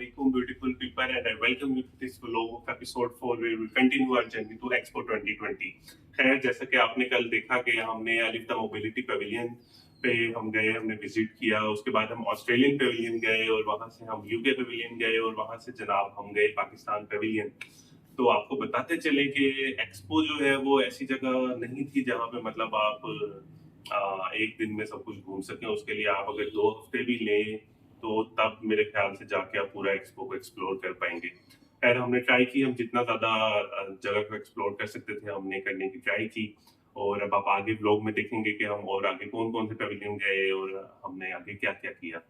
Assalamualaikum, beautiful people, and I welcome you to this vlog of episode 4 where we continue our journey to Expo 2020। खैर, जैसा कि आपने कल देखा कि हमने अलिफ द मोबिलिटी पेविलियन पे हम गए, हमने विजिट किया। उसके बाद हम ऑस्ट्रेलियन पेविलियन गए और वहां से हम यूके पेविलियन गए और वहां से जनाब हम गए पाकिस्तान पेविलियन। तो आपको बताते चले कि एक्सपो जो है वो ऐसी जगह नहीं थी जहाँ पे मतलब आप एक दिन में सब कुछ घूम सकें। उसके लिए आप अगर 2 हफ्ते भी लें तो तब मेरे ख्याल से जाके आप पूरा एक्सपो को एक्सप्लोर कर पाएंगे। खैर, हमने ट्राई की, हम जितना ज़्यादा जगह को एक्सप्लोर कर सकते थे हमने करने की ट्राई की। और अब आप आगे ब्लॉग में देखेंगे कि हम और आगे कौन-कौन से पेविलियन गए और हमने आगे क्या-क्या किया।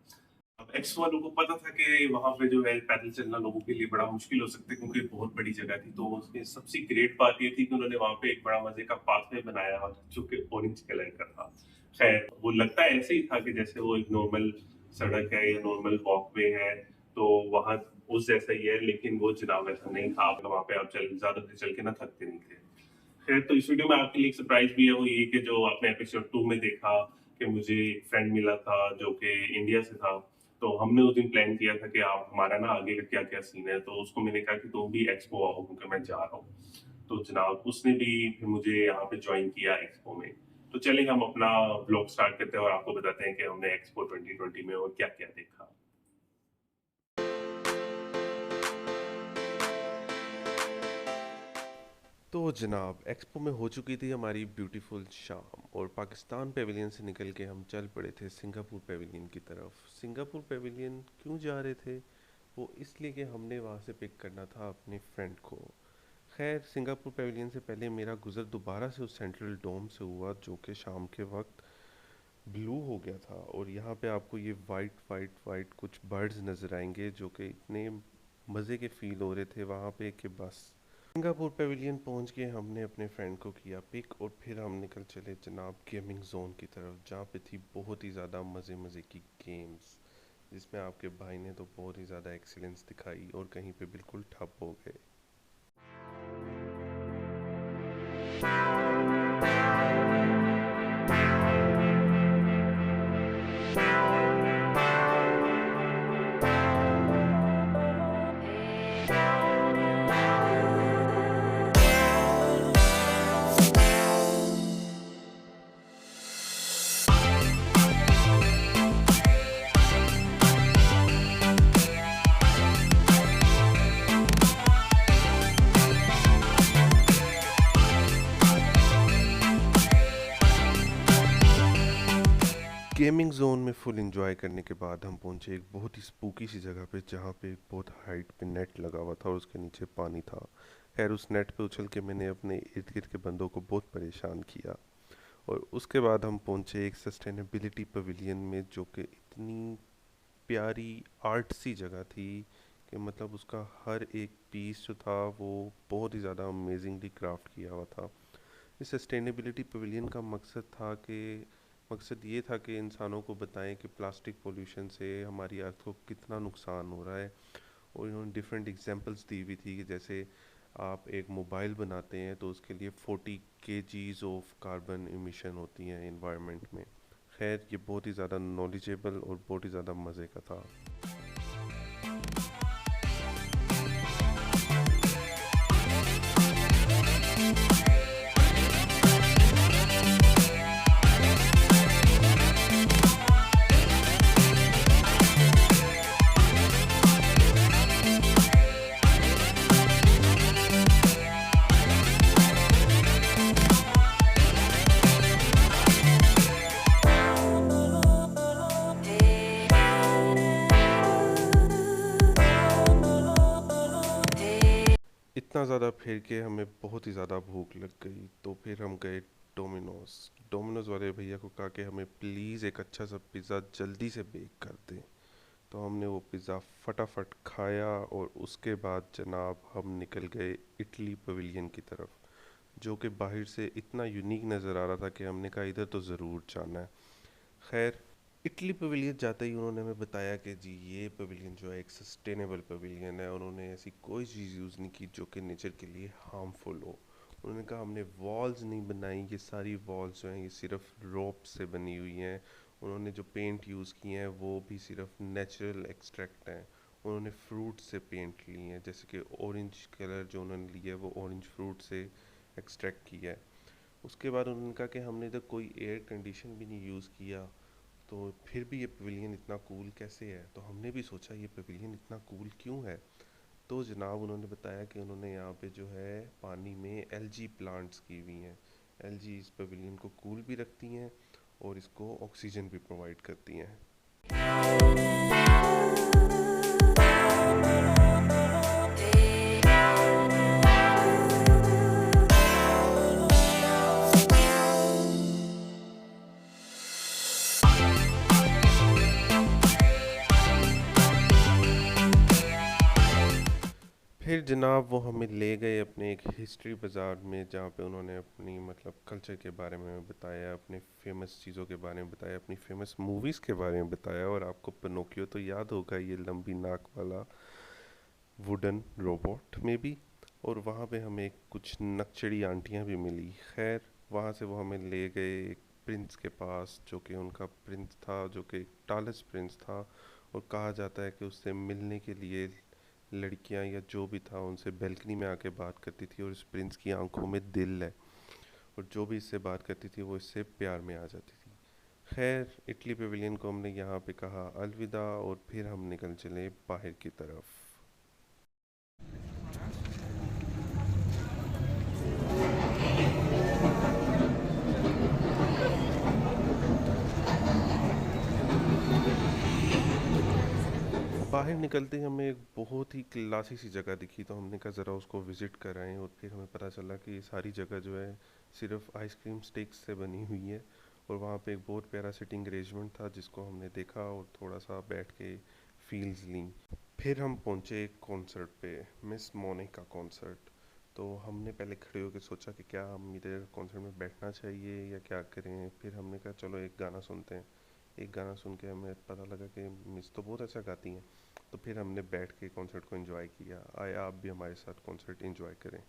अब एक्सपो वालों को पता था कि वहाँ पे जो है पैदल चलना लोगों के लिए बड़ा मुश्किल हो सकता है क्योंकि बहुत बड़ी जगह थी। तो उसमें सबसे ग्रेट बात ये थी कि उन्होंने वहाँ पे एक बड़ा मज़े का पाथवे बनाया जो कि ऑरेंज कलर का था। खैर, वो लगता ऐसे ही था कि जैसे वो एक नॉर्मल सड़क है या नॉर्मल वॉकवे है, तो वहाँ उस जैसा ही है, लेकिन वो जनाब ऐसा नहीं था। आप वहाँ पे आप चल ज़्यादा देर चल के ना थकते नहीं थे। खैर, तो इस वीडियो में आपके लिए एक सरप्राइज़ भी है, वो ये कि जो आपने एपिसोड 2 में देखा कि मुझे एक फ्रेंड मिला था जो कि इंडिया से था। तो हमने उस दिन प्लान किया था कि आप हमारा ना आगे का क्या-क्या सीन है, तो उसको मैंने कहा कि तुम भी एक्सपो आओ क्योंकि मैं जा रहा हूँ। तो जनाब उसने भी फिर मुझे यहाँ पे जॉइन किया एक्सपो में। तो चलिए हम अपना व्लॉग स्टार्ट करते हैं और आपको बताते हैं कि हमने एक्सपो 2020 में और क्या-क्या देखा। तो जनाब एक्सपो में हो चुकी थी हमारी ब्यूटीफुल शाम और पाकिस्तान पेविलियन से निकल के हम चल पड़े थे सिंगापुर पेविलियन की तरफ। सिंगापुर पेविलियन क्यों जा रहे थे? वो इसलिए कि हमने वहाँ से पिक करना था अपने फ्रेंड को। खैर, सिंगापुर पेविलियन से पहले मेरा गुज़र दोबारा से उस सेंट्रल डोम से हुआ जो कि शाम के वक्त ब्लू हो गया था। और यहाँ पे आपको ये वाइट वाइट वाइट कुछ बर्ड्स नज़र आएंगे जो कि इतने मज़े के फ़ील हो रहे थे वहाँ पे कि बस। सिंगापुर पेविलियन पहुंच के हमने अपने फ्रेंड को किया पिक और फिर हम निकल चले जनाब गेमिंग जोन की तरफ, जहाँ पे थी बहुत ही ज़्यादा मज़े मज़े की गेम्स, जिसमें आपके भाई ने तो बहुत ही ज़्यादा एक्सीलेंस दिखाई और कहीं पे बिल्कुल ठप हो गए। गेमिंग जोन में फुल एंजॉय करने के बाद हम पहुंचे एक बहुत ही स्पूकी सी जगह पे, जहाँ पे एक बहुत हाइट पे नेट लगा हुआ था और उसके नीचे पानी था। खैर, उस नेट पे उछल के मैंने अपने इर्द गिर्द के बंदों को बहुत परेशान किया। और उसके बाद हम पहुंचे एक सस्टेनेबिलिटी पवेलियन में जो कि इतनी प्यारी आर्ट सी जगह थी कि मतलब उसका हर एक पीस जो था वो बहुत ही ज़्यादा अमेजिंगली क्राफ्ट किया हुआ था। इस सस्टेनेबिलिटी पवेलियन का मकसद ये था कि इंसानों को बताएं कि प्लास्टिक पोल्यूशन से हमारी अर्थ को कितना नुकसान हो रहा है। और इन्होंने डिफरेंट एग्जांपल्स दी हुई थी कि जैसे आप एक मोबाइल बनाते हैं तो उसके लिए 40 kgs ऑफ कार्बन इमिशन होती हैं इन्वायरमेंट में। खैर, ये बहुत ही ज़्यादा नॉलेजेबल और बहुत ही ज़्यादा मज़े का था। इतना ज़्यादा फिर के हमें बहुत ही ज़्यादा भूख लग गई, तो फिर हम गए डोमिनोज़। डोमिनोज़ वाले भैया को कहा कि हमें प्लीज़ एक अच्छा सा पिज़्ज़ा जल्दी से बेक कर दें। तो हमने वो पिज़्ज़ा फटाफट खाया और उसके बाद जनाब हम निकल गए इटली पवेलियन की तरफ, जो कि बाहर से इतना यूनिक नज़र आ रहा था कि हमने कहा इधर तो ज़रूर जाना है। खैर, इटली पवेलियन जाते ही उन्होंने हमें बताया कि जी ये पवेलियन जो है एक सस्टेनेबल पवेलियन है। उन्होंने ऐसी कोई चीज़ यूज़ नहीं की जो कि नेचर के लिए हार्मफुल हो। उन्होंने कहा हमने वॉल्स नहीं बनाई, ये सारी वॉल्स जो हैं ये सिर्फ रोप से बनी हुई हैं। उन्होंने जो पेंट यूज़ किए हैं वो भी सिर्फ नेचुरल एक्सट्रैक्ट हैं। उन्होंने फ्रूट से पेंट लिए हैं, जैसे कि ऑरेंज कलर जो उन्होंने लिया है वो ऑरेंज फ्रूट से एक्सट्रैक्ट किया है। उसके बाद उन्होंने कहा कि हमने इधर कोई एयर कंडीशन भी नहीं यूज़ किया, तो फिर भी ये पवेलियन इतना कूल कैसे है। तो हमने भी सोचा ये पवेलियन इतना कूल क्यों है। तो जनाब उन्होंने बताया कि उन्होंने यहाँ पे जो है पानी में एलजी प्लांट्स की हुई हैं। एलजी इस पवेलियन को कूल भी रखती हैं और इसको ऑक्सीजन भी प्रोवाइड करती हैं। फिर जनाब वो हमें ले गए अपने एक हिस्ट्री बाज़ार में, जहाँ पे उन्होंने अपनी मतलब कल्चर के बारे में बताया, अपने फेमस चीज़ों के बारे में बताया, अपनी फेमस मूवीज़ के बारे में बताया। और आपको पिनोकियो तो याद होगा, ये लंबी नाक वाला वुडन रोबोट में भी। और वहाँ पे हमें कुछ नकचड़ी आंटियाँ भी मिली। खैर वहाँ से वो हमें ले गए एक प्रिंस के पास, जो कि उनका प्रिंस था, जो कि टालेस्ट प्रिंस था। और कहा जाता है कि उससे मिलने के लिए लड़कियां या जो भी था उनसे बैल्कनी में आके बात करती थी, और इस प्रिंस की आंखों में दिल है, और जो भी इससे बात करती थी वो इससे प्यार में आ जाती थी। खैर इटली पवेलियन को हमने यहाँ पे कहा अलविदा, और फिर हम निकल चले बाहर की तरफ। बाहर निकलते ही हमें एक बहुत ही क्लासी सी जगह दिखी, तो हमने कहा ज़रा उसको विज़िट कराएं। और फिर हमें पता चला कि ये सारी जगह जो है सिर्फ आइसक्रीम स्टिक्स से बनी हुई है। और वहाँ पे एक बहुत प्यारा सिटिंग अरेंजमेंट था, जिसको हमने देखा और थोड़ा सा बैठ के फील्स ली। फिर हम पहुँचे एक कॉन्सर्ट पे, मिस मोनिका कॉन्सर्ट। तो हमने पहले खड़े होकर सोचा कि क्या हम इधर कॉन्सर्ट में बैठना चाहिए या क्या करें। फिर हमने कहा चलो एक गाना सुनते हैं। एक गाना सुन के हमें पता लगा कि मिस तो बहुत अच्छा गाती हैं। तो फिर हमने बैठ के कॉन्सर्ट को एंजॉय किया। आए आप भी हमारे साथ कॉन्सर्ट एंजॉय करें।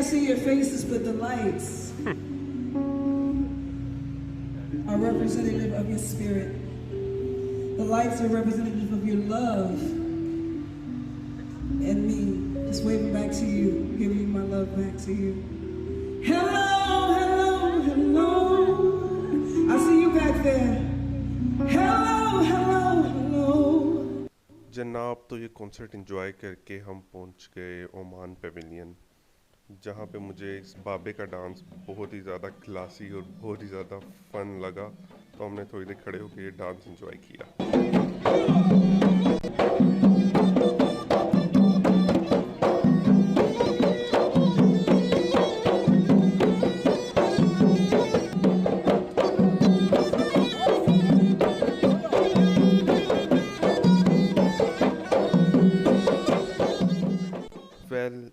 see your faces, but the lights are representative of your spirit. The lights are representative of your love. and me. Just waving back to you, giving you my love back to you. Hello, hello, hello. I see you back there. Hello, hello, hello. जनाब, तो ये concert enjoy करके हम पहुंच गए Oman Pavilion, जहाँ पे मुझे इस बाबे का डांस बहुत ही ज़्यादा क्लासी और बहुत ही ज़्यादा फन लगा। तो हमने थोड़ी देर खड़े होकर ये डांस एंजॉय किया।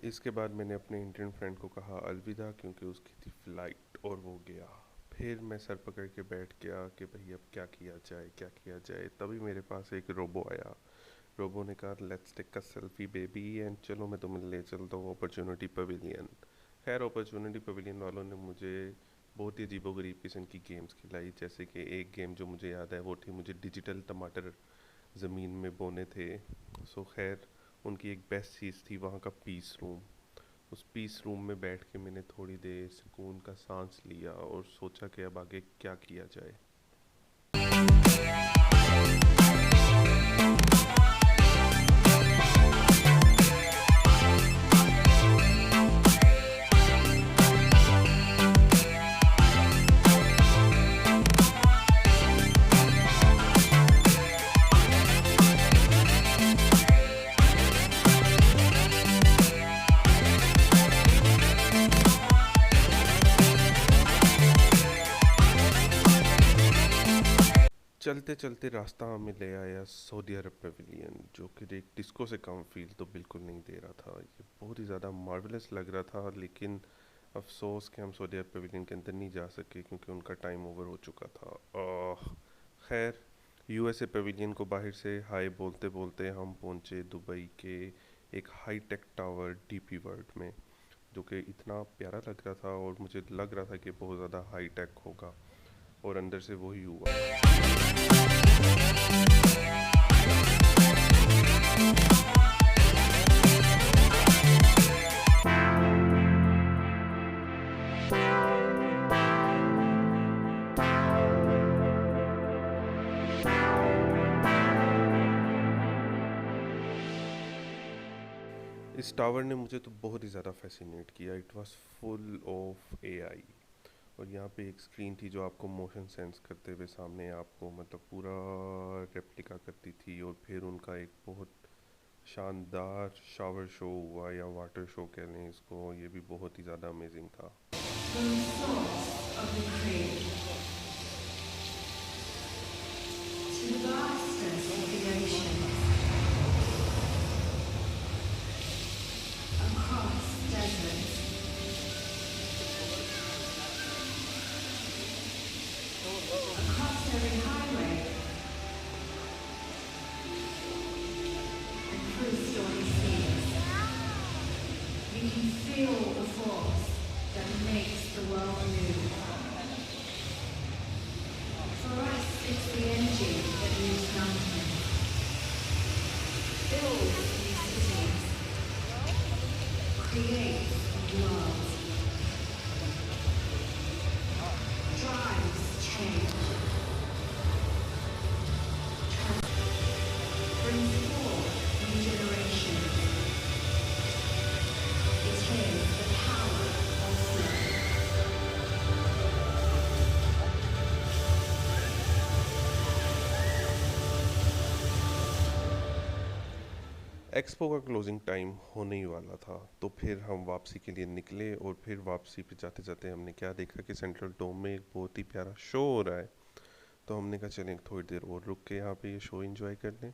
इसके बाद मैंने अपने इंडियन फ्रेंड को कहा अलविदा, क्योंकि उसकी थी फ़्लाइट और वो गया। फिर मैं सर पकड़ के बैठ गया कि भाई अब क्या किया जाए, क्या किया जाए। तभी मेरे पास एक रोबो आया। रोबो ने कहा let's take a selfie baby and चलो मैं तुम्हें ले चलता हूँ अपॉर्चुनिटी पवेलियन। खैर अपॉर्चुनिटी पवेलियन वालों ने मुझे बहुत ही अजीबोगरीब किस्म की गेम्स खिलाई। जैसे कि एक गेम जो मुझे याद है वो थी, मुझे डिजिटल टमाटर ज़मीन में बोने थे। सो खैर उनकी एक बेस्ट चीज़ थी वहाँ का पीस रूम। उस पीस रूम में बैठ के मैंने थोड़ी देर सुकून का सांस लिया और सोचा कि अब आगे क्या किया जाए। चलते चलते रास्ता हमें ले आया सऊदी अरब पेविलियन, जो कि एक डिस्को से कम फील तो बिल्कुल नहीं दे रहा था। ये बहुत ही ज़्यादा मार्वलस लग रहा था, लेकिन अफसोस कि हम सऊदी अरब पेविलियन के अंदर नहीं जा सके क्योंकि उनका टाइम ओवर हो चुका था। खैर यूएसए पेविलियन को बाहर से हाय बोलते बोलते हम पहुंचे दुबई के एक high tech tower DP world में, जो कि इतना प्यारा लग रहा था और मुझे लग रहा था कि बहुत ज़्यादा हाई टेक होगा, और अंदर से वही हुआ। इस टावर ने मुझे तो बहुत ही ज़्यादा फैसिनेट किया। It was full of AI, और यहाँ पे एक स्क्रीन थी जो आपको मोशन सेंस करते हुए सामने आपको मतलब पूरा रेप्लिका करती थी। और फिर उनका एक बहुत शानदार शावर शो हुआ या वाटर शो कह लें इसको, ये भी बहुत ही ज़्यादा अमेजिंग था। एक्सपो का क्लोजिंग टाइम होने ही वाला था, तो फिर हम वापसी के लिए निकले। और फिर वापसी पे जाते जाते हमने क्या देखा कि सेंट्रल डोम में एक बहुत ही प्यारा शो हो रहा है। तो हमने कहा चलें थोड़ी देर और रुक के यहाँ पे ये शो एंजॉय कर लें।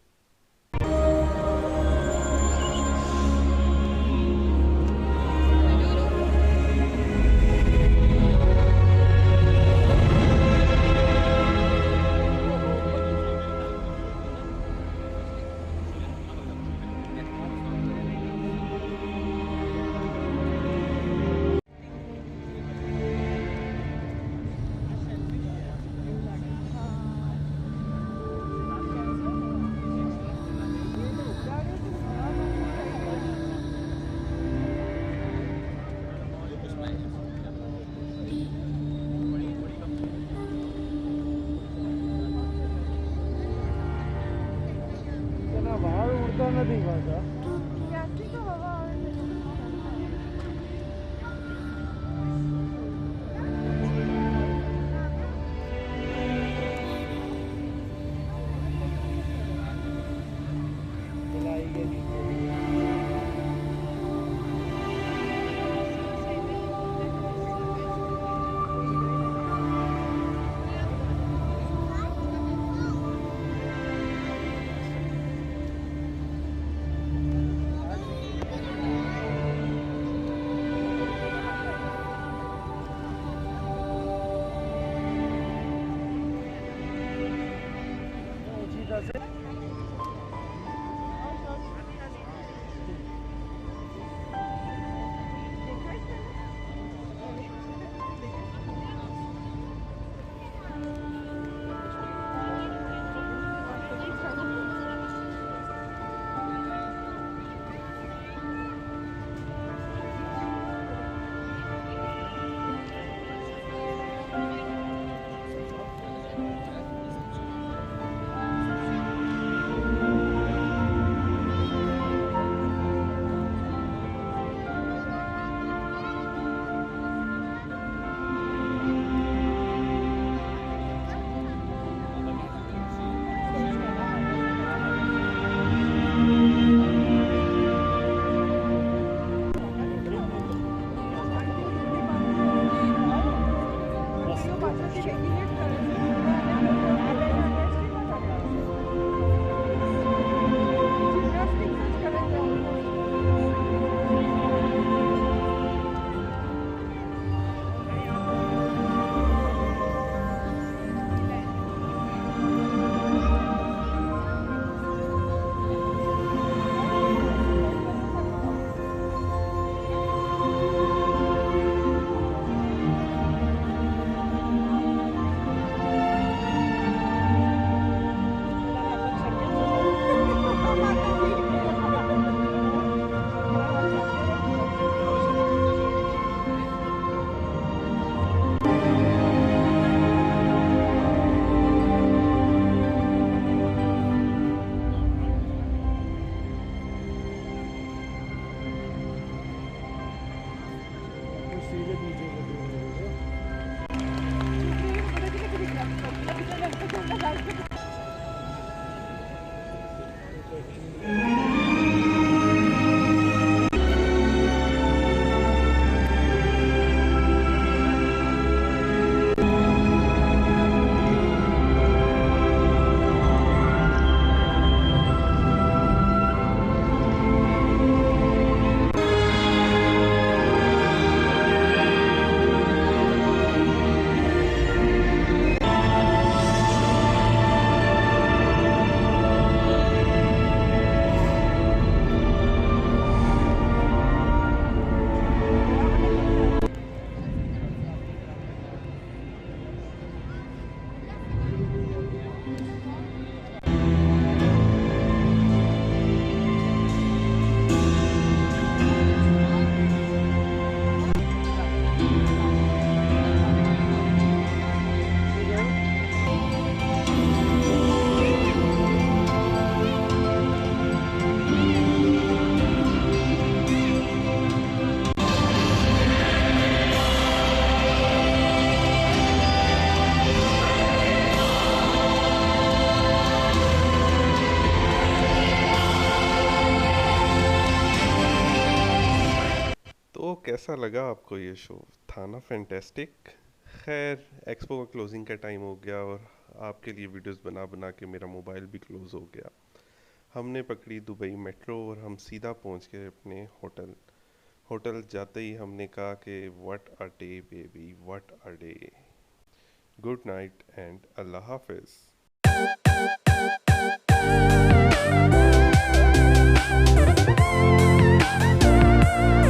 कैसा लगा आपको ये शो? था ना फैंटेस्टिक? खैर, एक्सपो का क्लोजिंग का टाइम हो गया और आपके लिए वीडियोस बना बना के मेरा मोबाइल भी क्लोज हो गया। हमने पकड़ी दुबई मेट्रो और हम सीधा पहुंच गए अपने होटल। होटल जाते ही हमने कहा कि what a day baby, what a day. Good night and Allah हाफिज़।